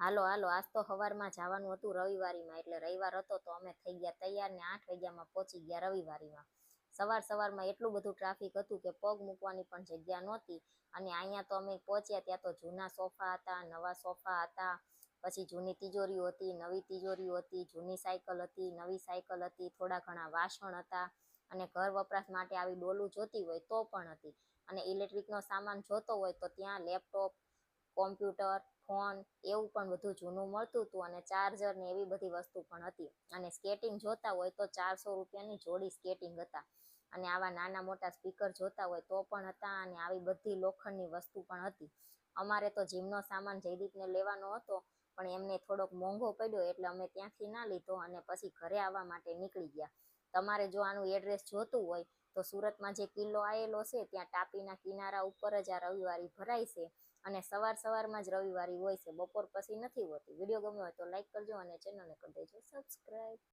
હાલો હાલો, આજ તો સવારમાં જવાનું હતું રવિવારીમાં, એટલે રવિવાર હતો તો અમે થઈ ગયા તૈયાર ને 8 વાગ્યામાં પહોંચી ગયા રવિવારીમાં. સવારમાં એટલું બધું ટ્રાફિક હતું કે પગ મૂકવાની પણ જગ્યા નહોતી. અને અહીંયા તો અમે પહોંચ્યા ત્યાં તો જૂના સોફા હતા, નવા સોફા હતા, પછી જૂની તિજોરીઓ હતી, નવી તિજોરીઓ હતી, જૂની સાયકલ હતી, નવી સાયકલ હતી, થોડા ઘણા વાસણ હતા, અને ઘર વપરાશ માટે આવી ડોલું જોતી હોય તો પણ હતી. અને ઇલેક્ટ્રિકનો સામાન જોતો હોય તો ત્યાં લેપટોપ, કોમ્પ્યુટર, ફોન એવું પણ બધું જૂનું મળતું હતું, અને ચાર્જર ને એવી બધી વસ્તુ પણ હતી. અને સ્કેટિંગ જોતા હોય તો 400 રૂપિયાની જોડી સ્કેટિંગ હતા. અને આવા નાના મોટા સ્પીકર જોતા હોય તો પણ હતા, અને આવી બધી લોખંડની વસ્તુ પણ હતી. અમારે તો જીમનો સામાન જયદીપને લેવાનો હતો, પણ એમને થોડોક મોંઘો પડ્યો એટલે અમે ત્યાંથી ના લીધો અને પછી ઘરે આવવા માટે નીકળી ગયા. તમારે જો આનું એડ્રેસ જોતું હોય તો સુરતમાં જે કિલ્લો આવેલો છે ત્યાં ટાપીના કિનારા ઉપર જ આ રવિવારી ભરાય છે. અને સવારમાં જ રવિવારી હોય છે, બપોર પછી નથી હોતી. વિડીયો ગમ્યો હોય તો લાઈક કરજો અને ચેનલને કરી દેજો સબસ્ક્રાઈબ.